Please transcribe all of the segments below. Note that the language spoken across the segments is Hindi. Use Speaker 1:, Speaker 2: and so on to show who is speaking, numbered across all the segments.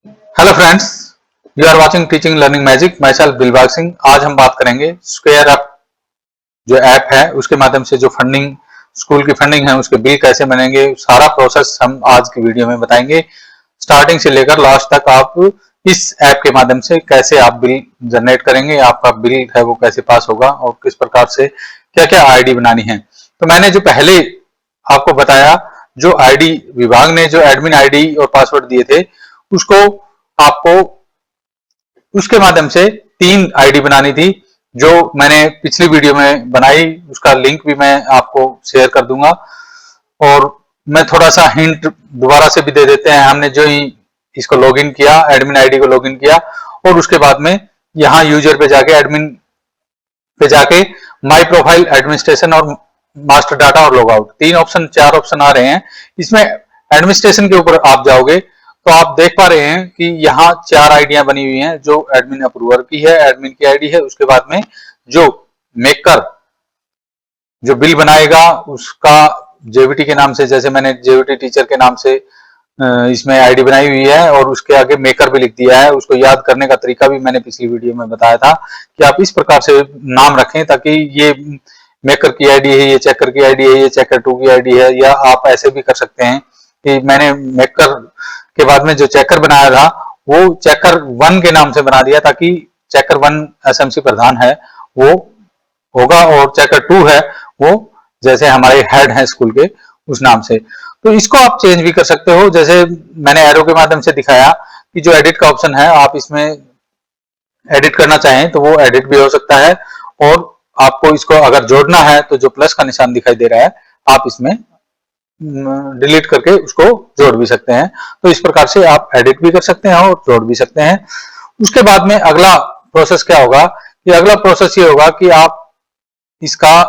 Speaker 1: Hello friends, you are watching teaching learning magic. Myself Dilbag Singh. आज हम बात करेंगे स्क्वायर अप जो ऐप है उसके माध्यम से जो फंडिंग, स्कूल की फंडिंग है उसके बिल कैसे बनेंगे, सारा प्रोसेस हम आज की वीडियो में बताएंगे। स्टार्टिंग से लेकर लास्ट तक आप इस ऐप के माध्यम से कैसे आप बिल जनरेट करेंगे, आपका बिल है वो कैसे पास होगा और किस प्रकार से क्या क्या आईडी बनानी है। तो मैंने जो पहले आपको बताया, जो आईडी विभाग ने जो एडमिन आईडी और पासवर्ड दिए थे उसको आपको उसके माध्यम से 3 आईडी बनानी थी, जो मैंने पिछली वीडियो में बनाई। उसका लिंक भी मैं आपको शेयर कर दूंगा। और मैं थोड़ा सा हिंट दोबारा से भी दे देते हैं। हमने जो ही इसको लॉगिन किया, एडमिन आईडी को लॉगिन किया और उसके बाद में यहाँ यूजर पे जाके, एडमिन पे जाके माई प्रोफाइल, एडमिनिस्ट्रेशन और मास्टर डाटा और लॉगआउट, 4 ऑप्शन आ रहे हैं। इसमें एडमिनिस्ट्रेशन के ऊपर आप जाओगे तो आप देख पा रहे हैं कि यहाँ 4 आईडियां बनी हुई हैं, जो एडमिन अप्रूवर की है, एडमिन की आईडी है। उसके बाद में जो मेकर जो बिल बनाएगा उसका जेवीटी के नाम से, जैसे मैंने जेवीटी टीचर के नाम से इसमें आईडी बनाई हुई है और उसके आगे मेकर भी लिख दिया है। उसको याद करने का तरीका भी मैंने पिछली वीडियो में बताया था कि आप इस प्रकार से नाम रखें ताकि ये मेकर की आईडी है, ये चेकर की आईडी है, ये चेकर 2 की आईडी है। या आप ऐसे भी कर सकते हैं कि मैंने मेकर के बाद में जो चेकर बनाया था वो चेकर 1 के नाम से बना दिया, ताकि चेकर 1 एसएमसी प्रधान है वो होगा और चेकर 2 है वो जैसे हमारे हेड हैं स्कूल के, उस नाम से। तो इसको आप चेंज भी कर सकते हो, जैसे मैंने एरो के माध्यम से दिखाया कि जो एडिट का ऑप्शन है, आप इसमें एडिट करना चाहें तो वो एडिट भी हो सकता है। और आपको इसको अगर जोड़ना है तो जो प्लस का निशान दिखाई दे रहा है, आप इसमें डिलीट करके उसको जोड़ भी सकते हैं। तो इस प्रकार से आप एडिट भी कर सकते हैं और जोड़ भी सकते हैं। उसके बाद में अगला प्रोसेस क्या होगा कि अगला प्रोसेस ये होगा कि आप इसका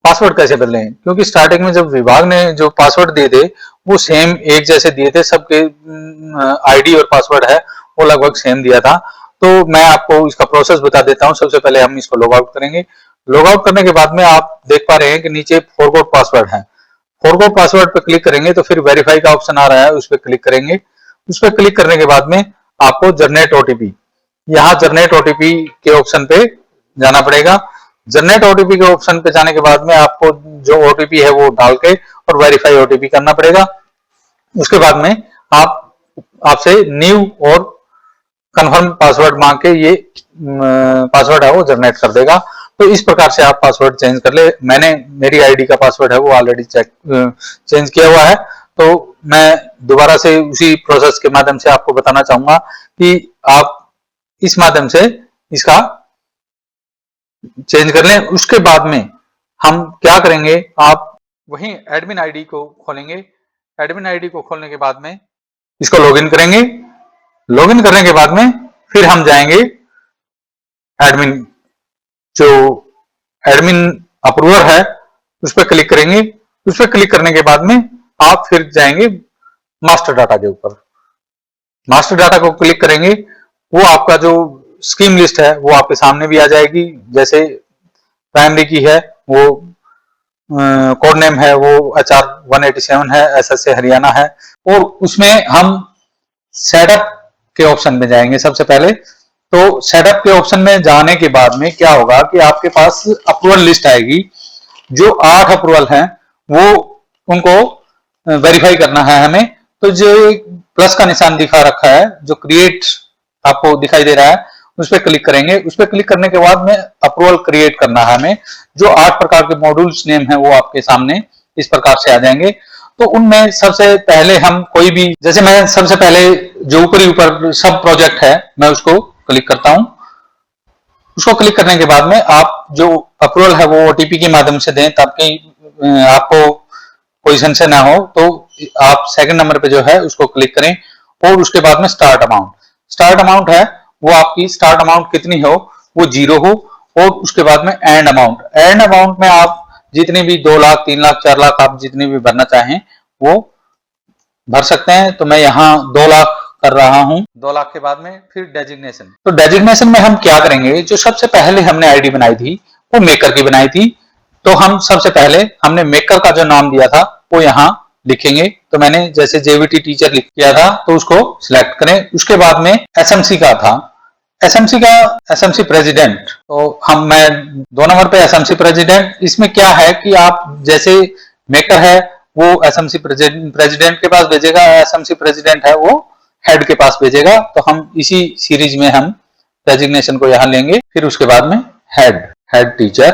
Speaker 1: पासवर्ड कैसे बदलें, क्योंकि स्टार्टिंग में जब विभाग ने जो पासवर्ड दिए थे वो सेम एक जैसे दिए थे। सबके आईडी और पासवर्ड है वो लगभग सेम दिया था। तो मैं आपको इसका प्रोसेस बता देता हूं। सबसे पहले हम इसको लॉग आउट करेंगे। लॉग आउट करने के बाद में आप देख पा रहे हैं कि नीचे फॉरगॉट पासवर्ड है। फॉरगॉट पासवर्ड पे क्लिक करेंगे तो फिर वेरीफाई का ऑप्शन आ रहा है, उस पर क्लिक करेंगे। उस पर क्लिक करने के बाद में आपको जनरेट ओटीपी, यहाँ जनरेट ओटीपी के ऑप्शन पे जाना पड़ेगा। जनरेट ओटीपी के ऑप्शन पे जाने के बाद में आपको जो ओटीपी है वो डाल के और वेरीफाई ओटीपी करना पड़ेगा। उसके बाद में आपसे न्यू और कंफर्म पासवर्ड मांग के ये पासवर्ड है वो जनरेट कर देगा। तो इस प्रकार से आप पासवर्ड चेंज कर ले। मैंने मेरी आईडी का पासवर्ड है वो ऑलरेडी चेंज किया हुआ है। तो मैं दोबारा से उसी प्रोसेस के माध्यम से आपको बताना चाहूंगा कि आप इस माध्यम से इसका चेंज कर लें। उसके बाद में हम क्या करेंगे, आप वहीं एडमिन आईडी को खोलेंगे। एडमिन आईडी को खोलने के बाद में इसको लॉगिन करेंगे। लॉगिन करने के बाद में फिर हम जाएंगे एडमिन, जो एडमिन अप्रूवर है उस पर क्लिक करेंगे। उस पर क्लिक करने के बाद में आप फिर जाएंगे मास्टर डाटा के ऊपर। मास्टर डाटा को क्लिक करेंगे, वो आपका जो स्कीम लिस्ट है वो आपके सामने भी आ जाएगी। जैसे प्राइमरी की है वो कोड नेम है वो HR 187 है, SSA हरियाणा है। और उसमें हम सेटअप के ऑप्शन में जाएंगे सबसे पहले। तो सेटअप के ऑप्शन में जाने के बाद में क्या होगा कि आपके पास अप्रूवल लिस्ट आएगी। जो 8 अप्रूवल हैं वो उनको वेरीफाई करना है हमें। तो जो प्लस का निशान दिखा रखा है, जो क्रिएट आपको दिखाई दे रहा है, उस पर क्लिक करेंगे। उस पर क्लिक करने के बाद में अप्रूवल क्रिएट करना है हमें। जो 8 प्रकार के मॉड्यूल्स नेम है वो आपके सामने इस प्रकार से आ जाएंगे। तो उनमें सबसे पहले हम कोई भी, जैसे मैं सबसे पहले जो ऊपर सब प्रोजेक्ट है मैं उसको क्लिक करता हूं। उसको क्लिक करने के बाद में आप जो अप्रूवल है वो ओटीपी के माध्यम से दें ताकि आपको कोई संशय ना हो। तो आप सेकंड नंबर पे जो है उसको क्लिक करें और उसके बाद में स्टार्ट अमाउंट, स्टार्ट अमाउंट है वो आपकी स्टार्ट अमाउंट कितनी हो वो 0 हो। और उसके बाद में एंड अमाउंट, एंड अमाउंट में आप जितनी भी 2 लाख 3 लाख 4 लाख आप जितनी भी भरना चाहें वो भर सकते हैं। तो मैं यहाँ 2 लाख कर रहा हूं। 2 लाख के बाद में फिर डेजिग्नेशन। तो डेजिग्नेशन में हम क्या करेंगे, जो सबसे पहले हमने आईडी बनाई थी वो मेकर की बनाई थी। तो हम सबसे पहले हमने मेकर का जो नाम दिया था वो यहाँ लिखेंगे। तो मैंने जैसे जेवीटी टीचर लिख किया था तो उसको सिलेक्ट करें। उसके बाद में एसएमसी का था, एसएमसी प्रेसिडेंट, तो मैं 2 नंबर पे एसएमसी प्रेसिडेंट। इसमें क्या है कि आप जैसे मेकर है वो एसएमसी प्रेसिडेंट के पास भेजेगा, एसएमसी प्रेसिडेंट है वो हेड के पास भेजेगा। तो हम इसी सीरीज में हम डेजिग्नेशन को यहां लेंगे। फिर उसके बाद में हेड टीचर,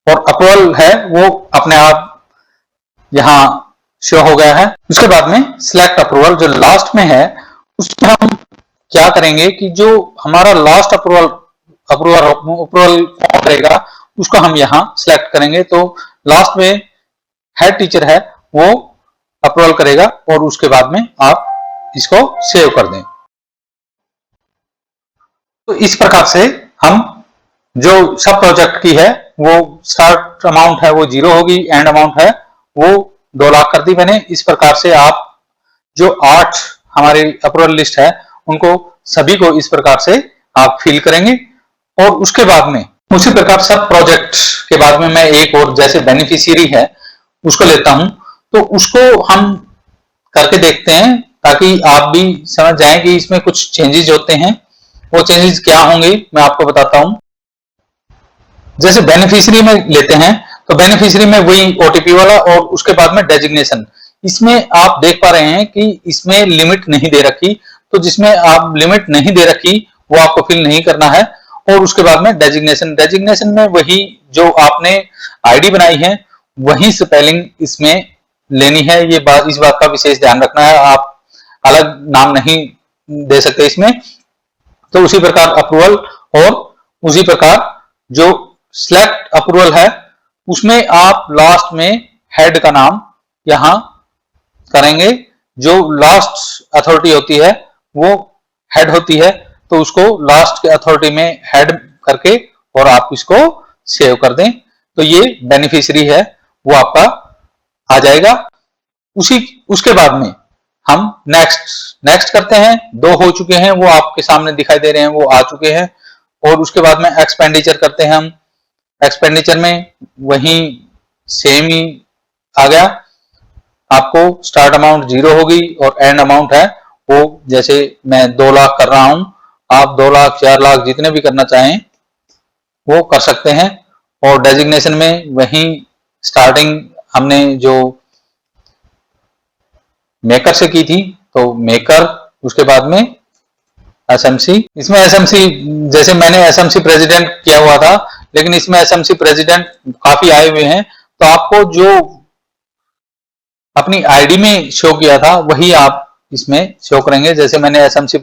Speaker 1: और अप्रूवल है वो अपने आप यहां शो हो गया है। उसके बाद में सिलेक्ट अप्रूवल जो लास्ट में है, उसमें हम क्या करेंगे कि जो हमारा लास्ट अप्रूवल करेगा उसको हम यहां सिलेक्ट करेंगे। तो लास्ट में हेड टीचर है वो अप्रूवल करेगा और उसके बाद में आप इसको सेव कर दें। तो इस प्रकार से हम जो सब प्रोजेक्ट की है वो स्टार्ट अमाउंट है वो 0 होगी, एंड अमाउंट है वो 2 लाख कर दी मैंने। इस प्रकार से आप जो 8 हमारी अप्रूवल लिस्ट है उनको सभी को इस प्रकार से आप फिल करेंगे। और उसके बाद में उसी प्रकार सब प्रोजेक्ट के बाद में मैं एक और जैसे बेनिफिशियरी है उसको लेता हूं, तो उसको हम करके देखते हैं ताकि आप भी समझ जाएं कि इसमें कुछ चेंजेस होते हैं। वो चेंजेस क्या होंगे मैं आपको बताता हूं। जैसे बेनिफिशियरी में लेते हैं तो बेनिफिशियरी में वही ओटीपी वाला और उसके बाद में डेजिग्नेशन। इसमें आप देख पा रहे हैं कि इसमें लिमिट नहीं दे रखी, तो जिसमें आप लिमिट नहीं दे रखी वो आपको फिल नहीं करना है। और उसके बाद में डेजिग्नेशन में वही जो आपने आईडी बनाई है वही स्पेलिंग इसमें लेनी है। ये बात, इस बात का विशेष ध्यान रखना है, आप अलग नाम नहीं दे सकते इसमें। तो उसी प्रकार अप्रूवल और उसी प्रकार जो सिलेक्ट अप्रूवल है उसमें आप लास्ट में हेड का नाम यहां करेंगे। जो लास्ट अथॉरिटी होती है वो हेड होती है, तो उसको लास्ट के अथॉरिटी में हेड करके और आप इसको सेव कर दें। तो ये बेनिफिशियरी है वो आपका आ जाएगा। उसके बाद में हम नेक्स्ट करते हैं। 2 हो चुके हैं वो आपके सामने दिखाई दे रहे हैं, वो आ चुके हैं। और उसके बाद में एक्सपेंडिचर करते हैं हम। एक्सपेंडिचर में वही सेम ही आ गया, आपको स्टार्ट अमाउंट 0 होगी और एंड अमाउंट है वो जैसे मैं 2 लाख कर रहा हूं, आप 2 लाख 4 लाख जितने भी करना चाहें वो कर सकते हैं। और डेजिग्नेशन में वही स्टार्टिंग हमने जो मेकर से की थी तो मेकर, उसके बाद में एसएमसी। इसमें एसएमसी जैसे मैंने एसएमसी प्रेसिडेंट किया हुआ था, लेकिन इसमें एसएमसी प्रेसिडेंट काफी आए हुए हैं, तो आपको जो अपनी आईडी में शो किया था वही आप इसमें शो करेंगे। जैसे मैंने एसएमसी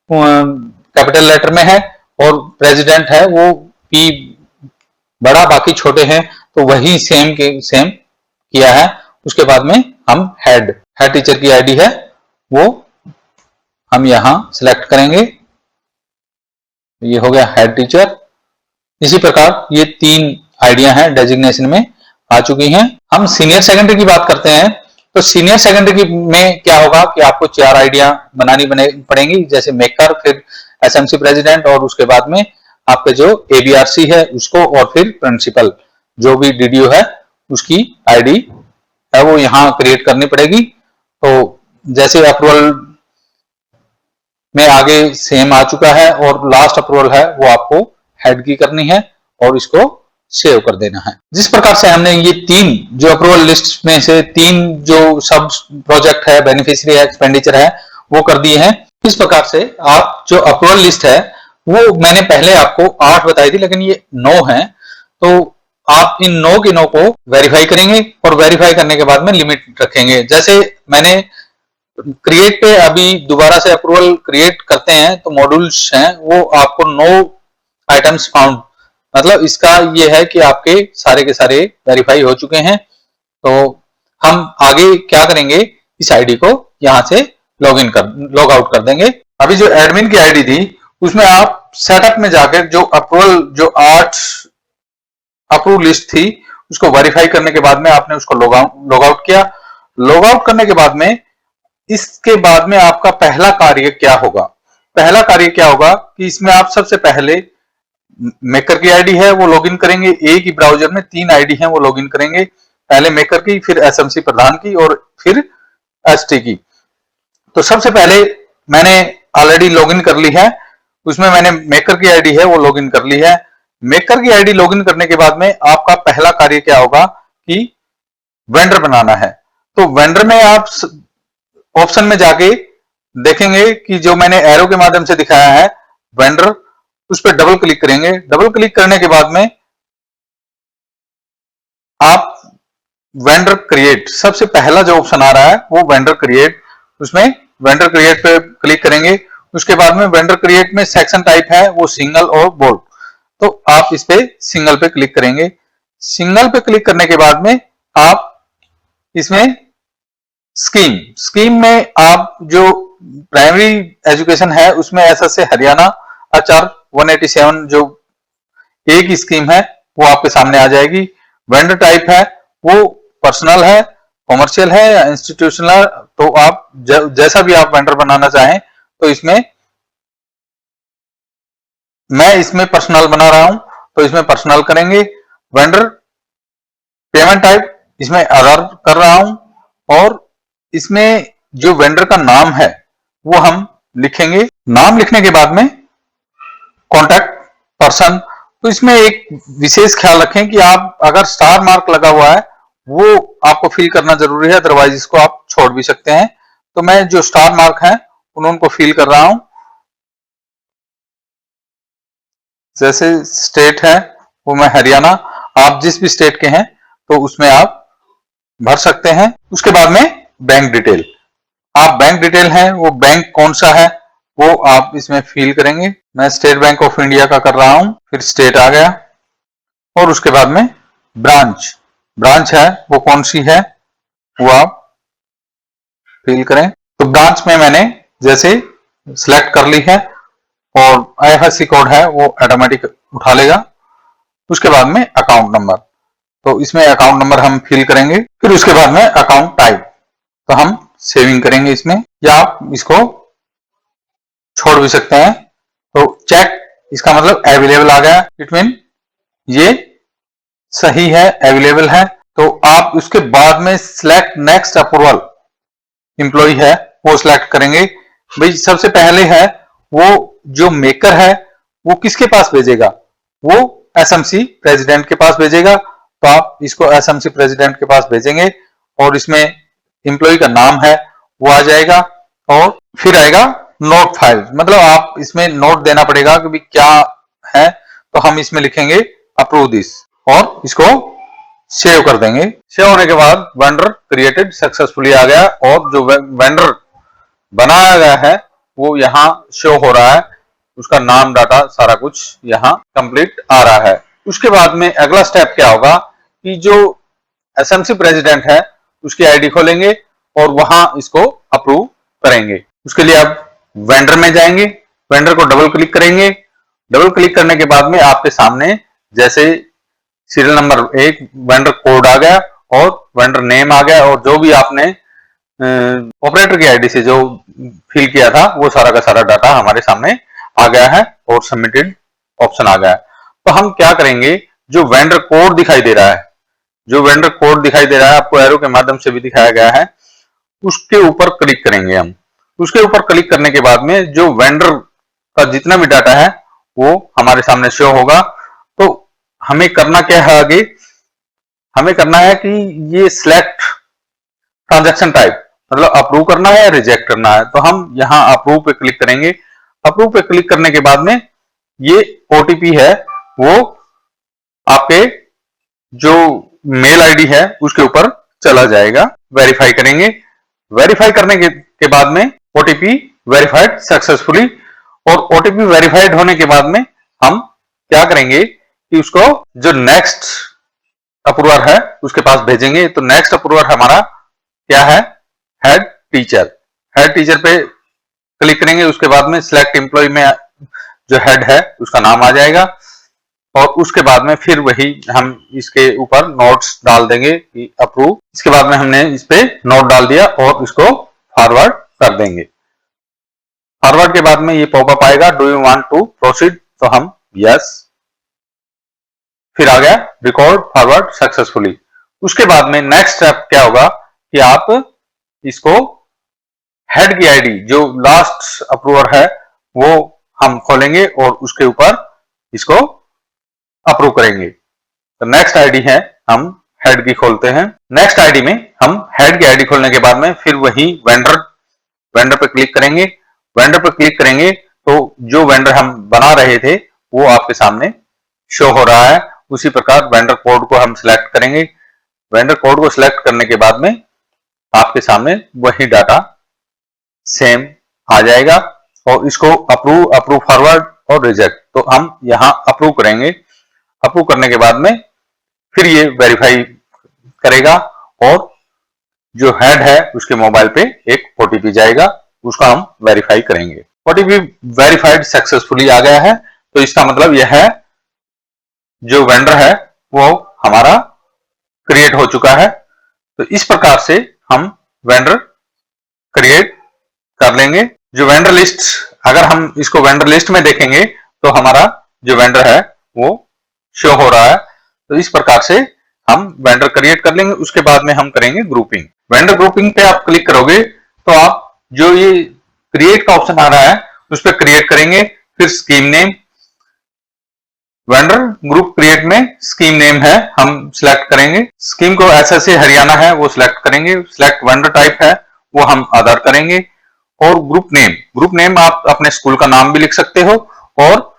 Speaker 1: कैपिटल लेटर में है और प्रेसिडेंट है वो पी बड़ा बाकी छोटे हैं, तो वही सेम के सेम किया है। उसके बाद में हम हेड टीचर की आईडी है वो हम यहां सिलेक्ट करेंगे। ये हो गया हेड टीचर। इसी प्रकार ये 3 आईडियां हैं डेजिग्नेशन में आ चुकी हैं। हम सीनियर सेकेंडरी की बात करते हैं, तो सीनियर सेकेंडरी में क्या होगा कि आपको 4 आईडियां बनानी पड़ेंगी, जैसे मेकर, फिर एसएमसी प्रेसिडेंट और उसके बाद में आपके जो एबीआरसी है उसको, और फिर प्रिंसिपल जो भी डीडीओ है उसकी आईडी है वो यहां क्रिएट करनी पड़ेगी। तो जैसे अप्रूवल में आगे सेम आ चुका है और लास्ट अप्रूवल है वो आपको हेड की करनी है और इसको सेव कर देना है। जिस प्रकार से हमने ये 3 जो अप्रूवल लिस्ट में से 3 जो सब प्रोजेक्ट है, बेनिफिशियरी है, एक्सपेंडिचर है वो कर दिए हैं। इस प्रकार से आप जो अप्रूवल लिस्ट है वो मैंने पहले आपको 8 बताई थी, लेकिन ये 9 है। तो आप इन 9 के 9 को वेरीफाई करेंगे और वेरीफाई करने के बाद में लिमिट रखेंगे। जैसे मैंने क्रिएट पे अभी दोबारा से अप्रूवल क्रिएट करते हैं तो मॉड्यूल्स हैं वो आपको 9 आइटम्स फाउंड, मतलब इसका ये है कि आपके सारे के सारे वेरीफाई हो चुके हैं। तो हम आगे क्या करेंगे, इस आईडी को यहां से लॉग आउट कर देंगे। अभी जो एडमिन की आईडी थी उसमें आप सेटअप में जाकर जो अप्रूवल जो 8 अप्रूव लिस्ट थी उसको वेरीफाई करने के बाद में आपने उसको लॉग आउट किया। लॉग आउट करने के बाद में इसके बाद में आपका पहला कार्य क्या होगा? पहला कार्य क्या होगा कि इसमें आप सबसे पहले मेकर की आईडी है वो लॉगिन करेंगे, एक ही ब्राउजर में 3 आईडी है वो लॉगिन करेंगे, पहले मेकर की, फिर एसएमसी प्रधान की और फिर एसटी की। तो सबसे पहले मैंने ऑलरेडी लॉगिन कर ली है, उसमें मैंने मेकर की आईडी है वो लॉगिन कर ली है। मेकर की आईडी लॉगिन करने के बाद में आपका पहला कार्य क्या होगा कि वेंडर बनाना है। तो वेंडर में आप ऑप्शन में जाके देखेंगे कि जो मैंने एरो के माध्यम से दिखाया है वेंडर, उस पर डबल क्लिक करेंगे। डबल क्लिक करने के बाद में आप वेंडर क्रिएट, सबसे पहला जो ऑप्शन आ रहा है वो वेंडर क्रिएट, उसमें वेंडर क्रिएट पे क्लिक करेंगे। उसके बाद में वेंडर क्रिएट में सेक्शन टाइप है वो सिंगल और बोल्ड, तो आप इस पे सिंगल पे क्लिक करेंगे। सिंगल पे क्लिक करने के बाद में आप इसमें स्कीम में आप जो प्राइमरी एजुकेशन है उसमें एसएसए हरियाणा आचार 187 जो एक स्कीम है वो आपके सामने आ जाएगी। वेंडर टाइप है वो पर्सनल है, कॉमर्शियल है या इंस्टीट्यूशनल, तो आप जैसा भी आप वेंडर बनाना चाहें। तो इसमें मैं इसमें पर्सनल बना रहा हूं तो इसमें पर्सनल करेंगे। वेंडर पेमेंट टाइप इसमें आधार कर रहा हूं और इसमें जो वेंडर का नाम है वो हम लिखेंगे। नाम लिखने के बाद में कॉन्टैक्ट पर्सन, तो इसमें एक विशेष ख्याल रखें कि आप अगर स्टार मार्क लगा हुआ है वो आपको फिल करना जरूरी है, अदरवाइज इसको आप छोड़ भी सकते हैं। तो मैं जो स्टार मार्क है उनको फिल कर रहा हूं। जैसे स्टेट है वो मैं हरियाणा, आप जिस भी स्टेट के हैं तो उसमें आप भर सकते हैं। उसके बाद में बैंक डिटेल, आप बैंक डिटेल है वो बैंक कौन सा है वो आप इसमें फिल करेंगे। मैं स्टेट बैंक ऑफ इंडिया का कर रहा हूं, फिर स्टेट आ गया और उसके बाद में ब्रांच है वो कौन सी है वो आप फिल करें। तो ब्रांच में मैंने जैसे सिलेक्ट कर ली है और आईएफएससी कोड है वो ऑटोमेटिक उठा लेगा। उसके बाद में अकाउंट नंबर, तो इसमें अकाउंट नंबर हम फिल करेंगे। फिर उसके बाद में अकाउंट टाइप, तो हम सेविंग करेंगे इसमें, या आप इसको छोड़ भी सकते हैं। तो चेक, इसका मतलब अवेलेबल आ गया, इट मीन ये सही है, अवेलेबल है। तो आप उसके बाद में सिलेक्ट नेक्स्ट अप्रूवल एम्प्लॉय है वो सिलेक्ट करेंगे। भाई सबसे पहले है वो जो मेकर है वो किसके पास भेजेगा, वो एसएमसी प्रेसिडेंट के पास भेजेगा, तो आप इसको एसएमसी प्रेसिडेंट के पास भेजेंगे और इसमें एम्प्लॉय का नाम है वो आ जाएगा। और फिर आएगा नोट फाइल, मतलब आप इसमें नोट देना पड़ेगा कि भी क्या है, तो हम इसमें लिखेंगे अप्रूव दिस और इसको सेव कर देंगे। सेव होने के बाद वेंडर क्रिएटेड सक्सेसफुली आ गया और जो वेंडर बनाया गया है वो यहाँ शो हो रहा है, उसका नाम डाटा सारा कुछ यहाँ कंप्लीट आ रहा है। उसके बाद में अगला स्टेप क्या होगा कि जो एसएमसी प्रेसिडेंट है उसकी आईडी खोलेंगे और वहां इसको अप्रूव करेंगे। उसके लिए आप वेंडर में जाएंगे, वेंडर को डबल क्लिक करेंगे। डबल क्लिक करने के बाद में आपके सामने जैसे सीरियल नंबर 1 वेंडर कोड आ गया और वेंडर नेम आ गया और जो भी आपने ऑपरेटर की आईडी से जो फिल किया था वो सारा का सारा डाटा हमारे सामने आ गया है और सबमिटेड ऑप्शन आ गया है। तो हम क्या करेंगे, जो वेंडर कोड दिखाई दे रहा है, जो वेंडर कोड दिखाई दे रहा है आपको एरो के माध्यम से भी दिखाया गया है, उसके ऊपर क्लिक करेंगे हम। उसके ऊपर क्लिक करने के बाद में जो वेंडर का जितना भी डाटा है वो हमारे सामने शो होगा। तो हमें करना क्या है, आगे हमें करना है कि ये सिलेक्ट ट्रांजैक्शन टाइप, मतलब अप्रूव करना है या रिजेक्ट करना है। तो हम यहाँ अप्रूव पे क्लिक करेंगे। अप्रूव पे क्लिक करने के बाद में ये ओटीपी है वो आपके जो मेल आईडी है उसके ऊपर चला जाएगा। वेरीफाई करेंगे, वेरीफाई करने के बाद में ओटीपी वेरीफाइड सक्सेसफुली, और ओटीपी वेरीफाइड होने के बाद में हम क्या करेंगे कि उसको जो नेक्स्ट अप्रूवर है उसके पास भेजेंगे। तो नेक्स्ट अप्रूवर हमारा क्या है, हेड टीचर। हेड टीचर पे क्लिक करेंगे, उसके बाद में सिलेक्ट एम्प्लॉय में जो हेड है उसका नाम आ जाएगा और उसके बाद में फिर वही हम इसके ऊपर नोट्स डाल देंगे कि अप्रूव। इसके बाद में हमने इस पे नोट डाल दिया और इसको फॉरवर्ड कर देंगे। फॉरवर्ड के बाद में ये पॉपअप आएगा, do you want to proceed, तो हम यस फिर आ गया रिकॉर्ड फॉरवर्ड सक्सेसफुली। उसके बाद में नेक्स्ट स्टेप क्या होगा कि आप इसको हेड की आईडी जो लास्ट अप्रूवर है वो हम खोलेंगे और उसके ऊपर इसको अप्रूव करेंगे। तो नेक्स्ट आईडी है, हम हेड की खोलते हैं। नेक्स्ट आईडी में हम हेड की आईडी खोलने के बाद में फिर वही वेंडर पे क्लिक करेंगे। वेंडर पे क्लिक करेंगे तो जो वेंडर हम बना रहे थे वो आपके सामने शो हो रहा है। उसी प्रकार वेंडर कोड को हम सिलेक्ट करेंगे। वेंडर कोड को सिलेक्ट करने के बाद में आपके सामने वही डाटा सेम आ जाएगा और इसको अप्रूव फॉरवर्ड और रिजेक्ट, तो हम यहां अप्रूव करेंगे। अप्रूव करने के बाद में फिर ये वेरीफाई करेगा और जो हेड है उसके मोबाइल पे एक ओटीपी जाएगा, उसका हम वेरीफाई करेंगे। ओटीपी वेरीफाइड सक्सेसफुली आ गया है, तो इसका मतलब यह है जो वेंडर है वो हमारा क्रिएट हो चुका है। तो इस प्रकार से हम वेंडर क्रिएट कर लेंगे। जो वेंडर लिस्ट, अगर हम इसको वेंडर लिस्ट में देखेंगे तो हमारा जो वेंडर है वो शो हो रहा है। तो इस प्रकार से हम वेंडर क्रिएट कर लेंगे। उसके बाद में हम करेंगे ग्रुपिंग। वेंडर ग्रुपिंग पे आप क्लिक करोगे तो आप जो ये क्रिएट का ऑप्शन आ रहा है उस पर क्रिएट करेंगे। फिर scheme name, vendor group create में स्कीम नेम है, हम सिलेक्ट करेंगे। स्कीम को एसएसए हरियाणा है वो सिलेक्ट करेंगे। सिलेक्ट वेंडर टाइप है वो हम आधार करेंगे। और ग्रुप नेम आप अपने स्कूल का नाम भी लिख सकते हो और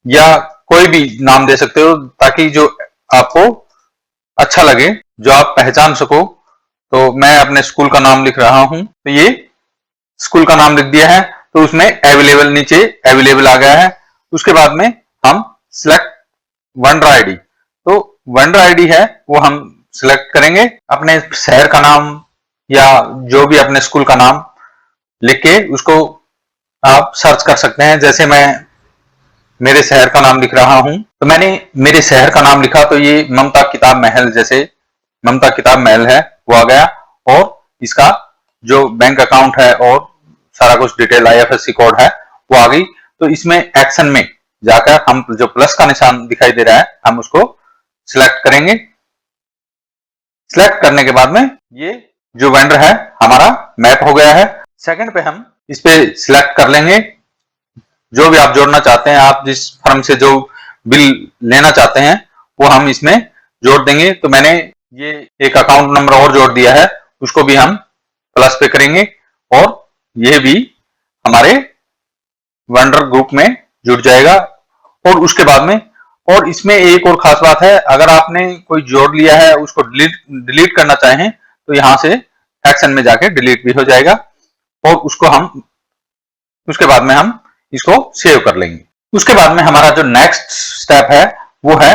Speaker 1: या कोई भी नाम दे सकते हो ताकि जो आपको अच्छा लगे, जो आप पहचान सको। तो मैं अपने स्कूल का नाम लिख रहा हूं, तो ये स्कूल का नाम लिख दिया है। तो उसमें अवेलेबल, नीचे अवेलेबल आ गया है। उसके बाद में हम सिलेक्ट वेंडर आईडी, तो वेंडर आईडी है वो हम सिलेक्ट करेंगे। अपने शहर का नाम या जो भी अपने स्कूल का नाम लिख के उसको आप सर्च कर सकते हैं। जैसे मैं मेरे शहर का नाम लिख रहा हूं, तो मैंने मेरे शहर का नाम लिखा तो ये ममता किताब महल, जैसे ममता किताब महल है वो आ गया। और इसका जो बैंक अकाउंट है और सारा कुछ डिटेल आईएफएससी कोड है वो आ गई। तो इसमें एक्शन में जाकर हम जो प्लस का निशान दिखाई दे रहा है हम उसको सिलेक्ट करेंगे। सिलेक्ट करने के बाद में ये जो वेंडर है हमारा मैप हो गया है। सेकंड पे हम इस पे सिलेक्ट कर लेंगे जो भी आप जोड़ना चाहते हैं। आप जिस फर्म से जो बिल लेना चाहते हैं वो हम इसमें जोड़ देंगे। तो मैंने ये एक अकाउंट नंबर और जोड़ दिया है, उसको भी हम प्लस पे करेंगे और ये भी हमारे वेंडर ग्रुप में जुड़ जाएगा। और उसके बाद में, और इसमें एक और खास बात है, अगर आपने कोई जोड़ लिया है उसको डिलीट करना चाहें तो यहां से एक्शन में जाके डिलीट भी हो जाएगा और उसके बाद में हम इसको सेव कर लेंगे। उसके बाद में हमारा जो नेक्स्ट स्टेप है वो है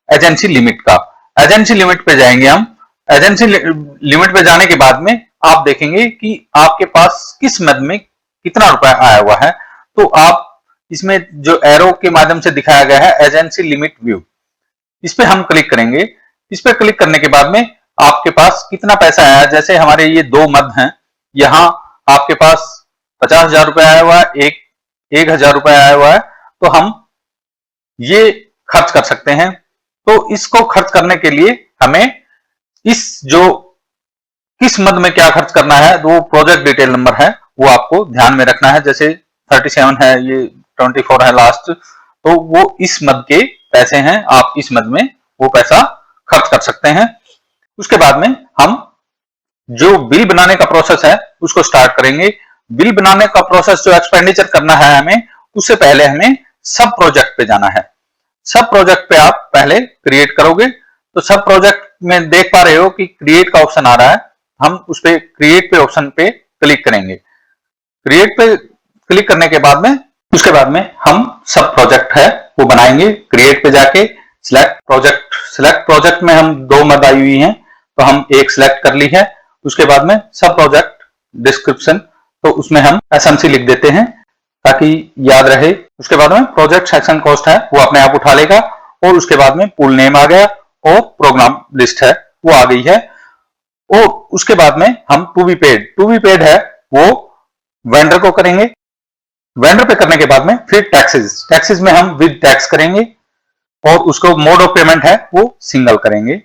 Speaker 1: एजेंसी लिमिट का। एजेंसी लिमिट पे जाएंगे हम। एजेंसी लिमिट पे जाने के बाद में आप देखेंगे कि आपके पास किस मद में कितना रुपया आया हुआ है। तो आप इसमें जो एरो के माध्यम से दिखाया गया है एजेंसी लिमिट व्यू, इस पे हम क्लिक करेंगे। इस पे क्लिक करने के बाद में आपके पास कितना पैसा आया, जैसे हमारे ये दो मद हैं, यहाँ आपके पास 50,000 रुपया आया हुआ है, 1,000 रुपया आया हुआ है। तो हम ये खर्च कर सकते हैं। तो इसको खर्च करने के लिए हमें किस मद में क्या खर्च करना है, तो वो प्रोजेक्ट डिटेल नंबर है वो आपको ध्यान में रखना है। जैसे 37 है, ये 24 है लास्ट, तो वो इस मद के पैसे हैं, आप इस मद में वो पैसा खर्च कर सकते हैं। उसके बाद में हम जो बिल बनाने का प्रोसेस है उसको स्टार्ट करेंगे। बिल बनाने का प्रोसेस जो एक्सपेंडिचर करना है हमें, उससे पहले हमें सब प्रोजेक्ट पे जाना है। सब प्रोजेक्ट पे आप पहले क्रिएट करोगे। तो सब प्रोजेक्ट में देख पा रहे हो कि क्रिएट का ऑप्शन आ रहा है, हम उस पे क्रिएट पे ऑप्शन पे क्लिक करेंगे। क्रिएट पे क्लिक करने के बाद में उसके बाद में हम सब प्रोजेक्ट है वो बनाएंगे। क्रिएट पे जाके सिलेक्ट प्रोजेक्ट में हम दो मद आई हुई हैं तो हम एक सिलेक्ट कर ली है। उसके बाद में सब प्रोजेक्ट डिस्क्रिप्शन, तो उसमें हम एसएमसी लिख देते हैं ताकि याद रहे। उसके बाद में प्रोजेक्ट सेक्शन कॉस्ट है वो अपने आप उठा लेगा और उसके बाद में पूल नेम आ गया और प्रोग्राम लिस्ट है वो आ गई है। और उसके बाद में हम टू बी पेड है वो वेंडर को करेंगे। वेंडर पे करने के बाद में फिर टैक्सेस में हम विद टैक्स करेंगे। और उसको मोड ऑफ पेमेंट है वो सिंगल करेंगे।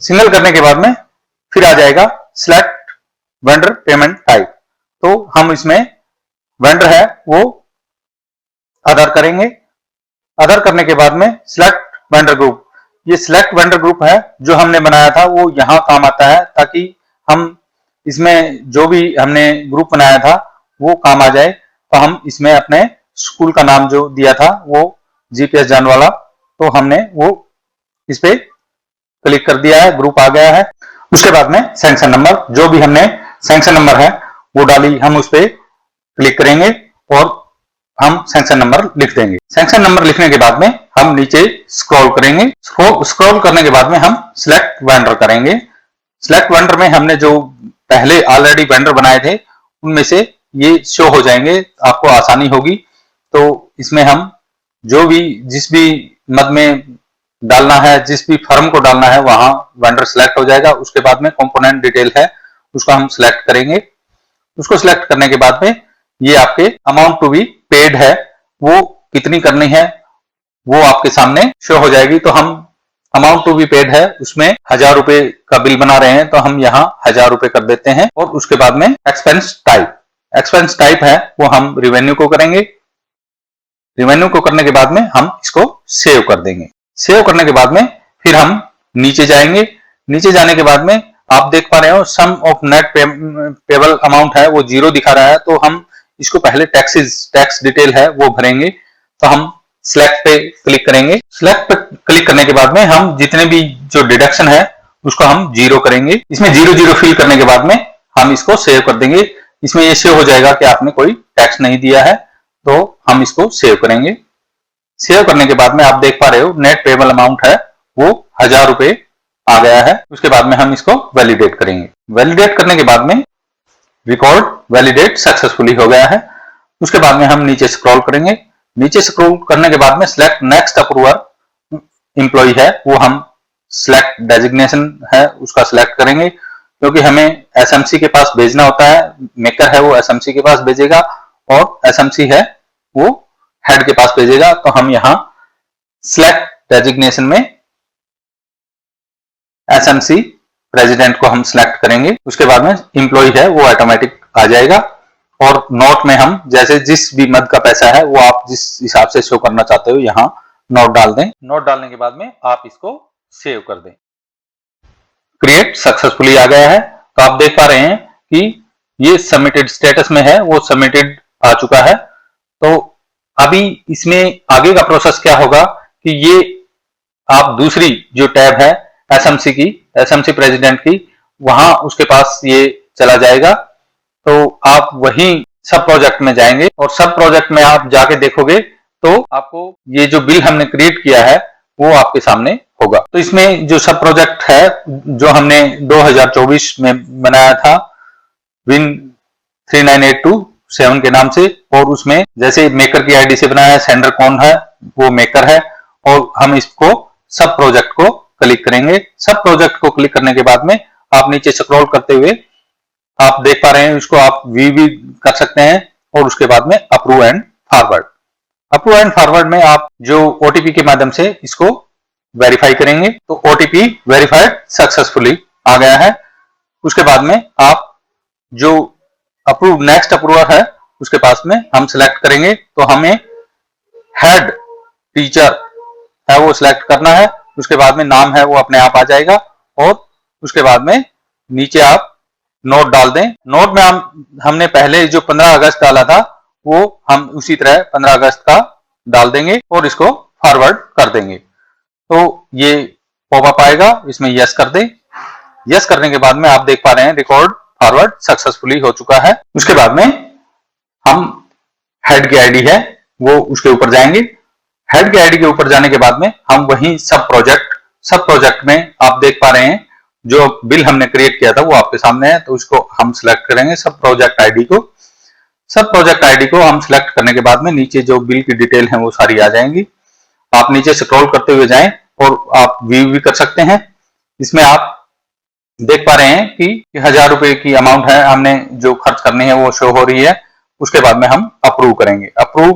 Speaker 1: सिंगल करने के बाद में फिर आ जाएगा सिलेक्ट वेंडर पेमेंट टाइप। तो हम इसमें वेंडर है वो अदर करेंगे। अदर करने के बाद में सिलेक्ट वेंडर ग्रुप, ये सिलेक्ट वेंडर ग्रुप है जो हमने बनाया था वो यहां काम आता है, ताकि हम इसमें जो भी हमने ग्रुप बनाया था वो काम आ जाए। तो हम इसमें अपने स्कूल का नाम जो दिया था वो जीपीएस जान वाला, तो हमने वो इस पे क्लिक कर दिया है, ग्रुप आ गया है। उसके बाद में सैंक्शन नंबर, जो भी हमने सैंक्शन नंबर है वो डाली, हम उस पर क्लिक करेंगे और हम सैंक्शन नंबर लिख देंगे। सैंक्शन नंबर लिखने के बाद में हम नीचे स्क्रॉल करेंगे। स्क्रॉल करने के बाद में हम सिलेक्ट वेंडर करेंगे। सिलेक्ट वेंडर में हमने जो पहले ऑलरेडी वेंडर बनाए थे उनमें से ये शो हो जाएंगे, आपको आसानी होगी। तो इसमें हम जो भी जिस भी मद में डालना है, जिस भी फर्म को डालना है वहां वेंडर सिलेक्ट हो जाएगा। उसके बाद में कंपोनेंट डिटेल है उसको हम सिलेक्ट करेंगे। उसको सिलेक्ट करने के बाद में ये आपके अमाउंट टू बी पेड है वो कितनी करनी है वो आपके सामने शो हो जाएगी। तो हम अमाउंट टू बी पेड है उसमें 1000 रुपए का बिल बना रहे हैं, तो हम यहाँ 1000 रुपए कर देते हैं। और उसके बाद में एक्सपेंस टाइप है वो हम रिवेन्यू को करेंगे। रिवेन्यू को करने के बाद में हम इसको सेव कर देंगे। सेव करने के बाद में फिर हम नीचे जाएंगे। नीचे जाने के बाद में आप देख पा रहे हो सम ऑफ नेट पेबल अमाउंट है वो 0 दिखा रहा है, तो हम इसको पहले टैक्स डिटेल है वो भरेंगे। तो हम सिलेक्ट पे क्लिक करेंगे। सिलेक्ट पे क्लिक करने के बाद में हम जितने भी जो डिडक्शन है उसको हम 0 करेंगे। इसमें 0 फिल करने के बाद में हम इसको सेव कर देंगे। इसमें ये सेव हो जाएगा कि आपने कोई टैक्स नहीं दिया है, तो हम इसको सेव करेंगे। सेव करने के बाद में आप देख पा रहे हो नेट पेबल अमाउंट है वो 1000 रुपए आ गया है। उसके बाद में हम इसको वैलिडेट करेंगे। वैलिडेट करने के बाद में रिकॉर्ड वैलिडेट सक्सेसफुली हो गया है। उसके बाद में हम नीचे स्क्रॉल करेंगे। नीचे स्क्रॉल करने के बाद में सिलेक्ट नेक्स्ट अप्रूवर एम्प्लॉय है वो हम सिलेक्ट डेजिग्नेशन है उसका सिलेक्ट करेंगे, क्योंकि हमें एसएमसी के पास भेजना होता है। मेकर है वो एसएमसी के पास भेजेगा और एसएमसी है वो हेड के पास भेजेगा। तो हम यहाँ सिलेक्ट डेजिग्नेशन में एसएमसी प्रेसिडेंट को हम सिलेक्ट करेंगे। उसके बाद में एम्प्लॉय है वो ऑटोमेटिक आ जाएगा। और नोट में हम जैसे जिस भी मद का पैसा है वो आप जिस हिसाब से शो करना चाहते हो यहाँ नोट डाल दें। नोट डालने के बाद में आप इसको सेव कर दें। क्रिएट सक्सेसफुली आ गया है। तो आप देख पा रहे हैं कि ये सबमिटेड स्टेटस में है, वो सबमिटेड आ चुका है। तो अभी इसमें आगे का प्रोसेस क्या होगा कि ये आप दूसरी जो टैब है एसएमसी की, एसएमसी प्रेसिडेंट की, वहां उसके पास ये चला जाएगा। तो आप वहीं सब प्रोजेक्ट में जाएंगे और सब प्रोजेक्ट में आप जाके देखोगे तो आपको ये जो बिल हमने क्रिएट किया है वो आपके सामने होगा। तो इसमें जो सब प्रोजेक्ट है जो हमने 2024 में बनाया था विन 39827 के नाम से, और उसमें जैसे मेकर की आईडी से बनाया है, सेंडर कौन है वो मेकर है, और हम इसको सब प्रोजेक्ट को क्लिक करेंगे। सब प्रोजेक्ट को क्लिक करने के बाद में आप नीचे स्क्रॉल करते हुए आप देख पा रहे हैं इसको आप व्यू भी कर सकते हैं। और उसके बाद में approve and forward, approve and forward में आप जो ओटीपी के माध्यम से इसको वेरीफाई करेंगे। तो ओटीपी वेरीफाइड सक्सेसफुली आ गया है। उसके बाद में आप जो अप्रूव नेक्स्ट अप्रूवर है उसके पास में हम सिलेक्ट करेंगे। तो हमें हेड टीचर है वो सिलेक्ट करना है। उसके बाद में नाम है वो अपने आप आ जाएगा। और उसके बाद में नीचे आप नोट डाल दें। नोट में हमने पहले जो 15 अगस्त डाला था वो हम उसी तरह 15 अगस्त का डाल देंगे और इसको फॉरवर्ड कर देंगे। तो ये पॉपअप आएगा, इसमें यस कर दें। यस करने के बाद में आप देख पा रहे हैं रिकॉर्ड फॉरवर्ड सक्सेसफुली हो चुका है। उसके बाद में हम हेड की आईडी है वो उसके ऊपर जाएंगे। हेड की आईडी के ऊपर जाने के बाद में हम वही सब प्रोजेक्ट में आप देख पा रहे हैं जो बिल हमने क्रिएट किया था वो आपके सामने है। तो उसको हम सिलेक्ट करेंगे सब प्रोजेक्ट आईडी को। सब प्रोजेक्ट आईडी को हम सिलेक्ट करने के बाद में नीचे जो बिल की डिटेल है वो सारी आ जाएंगी। आप नीचे स्क्रॉल करते हुए जाएं और आप व्यू भी कर सकते हैं। इसमें आप देख पा रहे हैं कि 1000 रुपए की अमाउंट है हमने जो खर्च करनी है वो शो हो रही है। उसके बाद में हम अप्रूव करेंगे। अप्रूव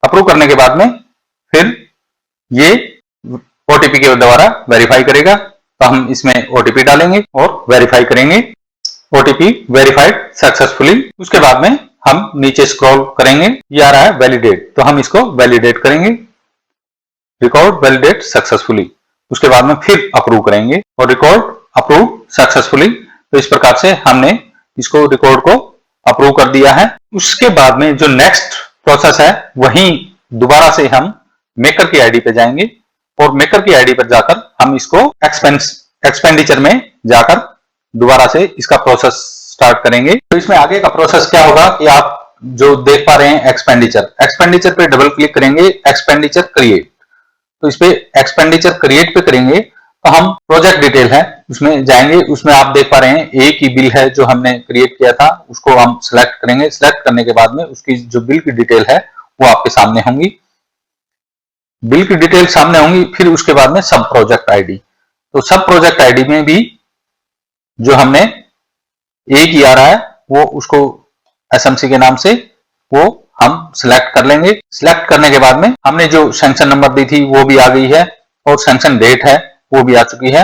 Speaker 1: अप्रूव करने के बाद में फिर ये ओटीपी के द्वारा वेरीफाई करेगा, तो हम इसमें ओटीपी डालेंगे और वेरीफाई करेंगे। OTP verified successfully. उसके बाद में हम नीचे स्क्रॉल करेंगे, ये आ रहा है वैलिडेट, तो हम इसको वैलिडेट करेंगे, रिकॉर्ड वैलिडेट सक्सेसफुली। उसके बाद में फिर अप्रूव करेंगे और रिकॉर्ड अप्रूव सक्सेसफुली। तो इस प्रकार से हमने इसको रिकॉर्ड को अप्रूव कर दिया है। उसके बाद में जो नेक्स्ट प्रोसेस है वहीं दोबारा से हम मेकर की आईडी पे जाएंगे और मेकर की आईडी पर जाकर हम इसको एक्सपेंडिचर में जाकर दोबारा से इसका प्रोसेस स्टार्ट करेंगे। तो इसमें आगे का प्रोसेस क्या होगा कि आप जो देख पा रहे हैं एक्सपेंडिचर पे डबल क्लिक करेंगे, एक्सपेंडिचर क्रिएट। तो इस पे एक्सपेंडिचर क्रिएट पे करेंगे तो हम प्रोजेक्ट डिटेल है उसमें जाएंगे। उसमें आप देख पा रहे हैं एक ही बिल है जो हमने क्रिएट किया था, उसको हम सिलेक्ट करेंगे। सिलेक्ट करने के बाद में उसकी जो बिल की डिटेल है वो आपके सामने होंगी, बिल की डिटेल सामने होंगी। फिर उसके बाद में सब प्रोजेक्ट आईडी, तो सब प्रोजेक्ट आईडी में भी जो हमने एक ही आ रहा है वो उसको एसएमसी के नाम से वो हम सिलेक्ट कर लेंगे। सिलेक्ट करने के बाद में हमने जो सैंक्शन नंबर दी थी वो भी आ गई है और सैंक्शन डेट है वो भी आ चुकी है।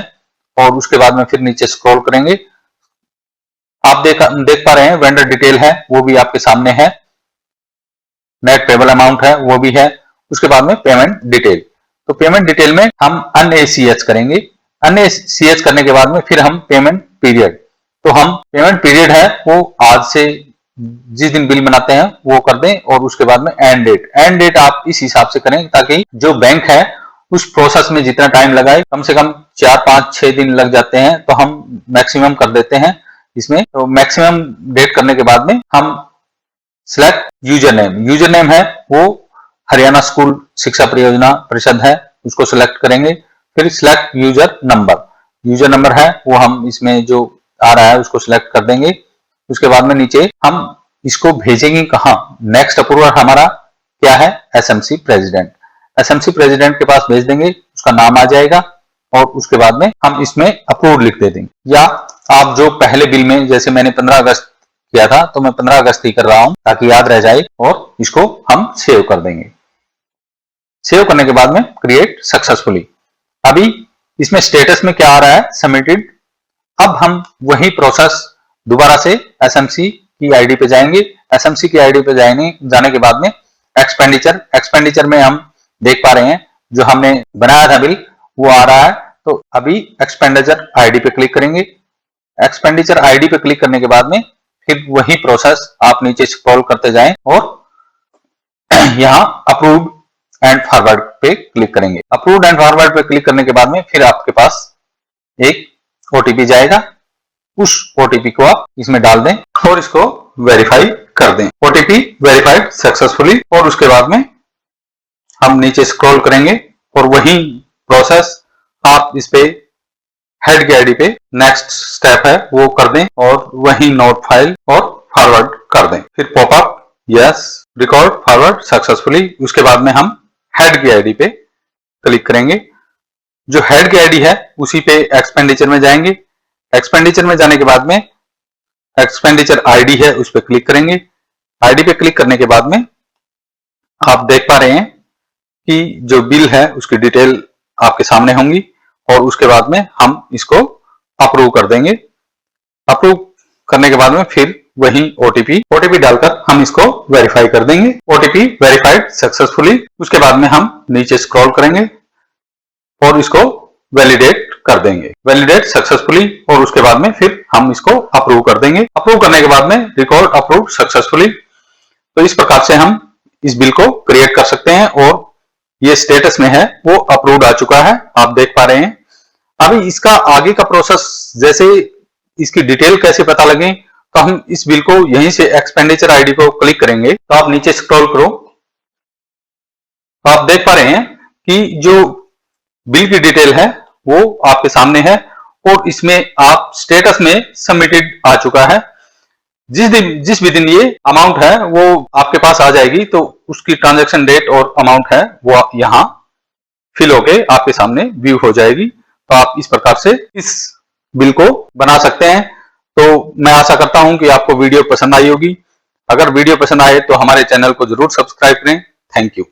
Speaker 1: और उसके बाद में फिर नीचे स्क्रॉल करेंगे, आप देख पा रहे हैं वेंडर डिटेल है वो भी आपके सामने है, नेट पेबल अमाउंट है वो भी है। उसके बाद में पेमेंट डिटेल, तो पेमेंट डिटेल में हम अनएसीएच करेंगे। अनएसीएच करने के बाद में फिर हम पेमेंट पीरियड, तो हम पेमेंट पीरियड है वो आज से जिस दिन बिल बनाते हैं वो कर दें। और उसके बाद में एंड डेट आप इस हिसाब से करें ताकि जो बैंक है उस प्रोसेस में जितना टाइम लगाए, कम से कम 4, 5, 6 दिन लग जाते हैं, तो हम मैक्सिमम कर देते हैं इसमें। तो मैक्सिमम डेट करने के बाद में हम सिलेक्ट यूजर नेम है वो हरियाणा स्कूल शिक्षा परियोजना परिषद है, उसको सिलेक्ट करेंगे। फिर सिलेक्ट यूजर नंबर है वो हम इसमें जो आ रहा है उसको सिलेक्ट कर देंगे। उसके बाद में नीचे हम इसको भेजेंगे कहां, नेक्स्ट अप्रूवर हमारा क्या है, एसएमसी प्रेसिडेंट के पास भेज देंगे, उसका नाम आ जाएगा और उसके बाद में हम इसमें अप्रूव लिख दे देंगे। या आप जो पहले बिल में जैसे मैंने 15 अगस्त किया था तो मैं 15 अगस्त ही कर रहा हूं ताकि याद रह जाए, और इसको हम सेव कर देंगे। सेव करने के बाद में क्रिएट सक्सेसफुली। अभी इसमें स्टेटस में क्या आ रहा है, सबमिटेड। अब हम वही प्रोसेस दोबारा से एसएमसी की आईडी पे जाएंगे। एसएमसी की आईडी पे जाने के बाद में एक्सपेंडिचर में हम देख पा रहे हैं जो हमने बनाया था बिल वो आ रहा है। तो अभी एक्सपेंडिचर आईडी पे क्लिक करेंगे। एक्सपेंडिचर आईडी पे क्लिक करने के बाद में फिर वही प्रोसेस आप नीचे स्क्रॉल करते जाएं और यहां अप्रूव्ड एंड फॉरवर्ड पे क्लिक करेंगे। अप्रूव्ड एंड फॉरवर्ड पे क्लिक करने के बाद में फिर आपके पास एक ओटीपी जाएगा, उस ओटीपी को आप इसमें डाल दें और इसको वेरीफाई कर दें। OTP verified successfully. और उसके बाद में हम नीचे स्क्रॉल करेंगे और वही प्रोसेस आप इस पे हेड की आईडी पे नेक्स्ट स्टेप है वो कर दें और वही नोट फाइल और फॉरवर्ड कर दें। फिर popup yes record forward successfully. उसके बाद में हम हेड की आईडी पे क्लिक करेंगे। जो हेड की आईडी है उसी पे एक्सपेंडिचर में जाएंगे। एक्सपेंडिचर में जाने के बाद में एक्सपेंडिचर आईडी है उस पर क्लिक करेंगे। आईडी पे क्लिक करने के बाद में आप देख पा रहे हैं कि जो बिल है उसकी डिटेल आपके सामने होंगी और उसके बाद में हम इसको अप्रूव कर देंगे। अप्रूव करने के बाद में फिर वही ओटीपी डालकर हम इसको वेरीफाई कर देंगे। OTP verified successfully. उसके बाद में हम नीचे स्क्रॉल करेंगे और इसको वैलिडेट कर देंगे, वैलिडेट सक्सेसफुली। और उसके बाद में फिर हम इसको अप्रूव कर देंगे। अप्रूव करने के बाद में रिकॉर्ड अप्रूव सक्सेसफुली। तो इस प्रकार से हम इस बिल को क्रिएट कर सकते हैं और ये स्टेटस में है वो अप्रूव्ड आ चुका है, आप देख पा रहे हैं। अभी इसका आगे का प्रोसेस, जैसे इसकी डिटेल कैसे पता लगे, तो हम इस बिल को यहीं से एक्सपेंडिचर आईडी को क्लिक करेंगे। तो आप नीचे स्क्रॉल करो तो आप देख पा रहे हैं कि जो बिल की डिटेल है वो आपके सामने है और इसमें आप स्टेटस में सबमिटेड आ चुका है। जिस भी दिन ये अमाउंट है वो आपके पास आ जाएगी तो उसकी ट्रांजैक्शन डेट और अमाउंट है वो यहां फिल होके आपके सामने व्यू हो जाएगी। तो आप इस प्रकार से इस बिल को बना सकते हैं। तो मैं आशा करता हूं कि आपको वीडियो पसंद आई होगी। अगर वीडियो पसंद आए तो हमारे चैनल को जरूर सब्सक्राइब करें थैंक यू।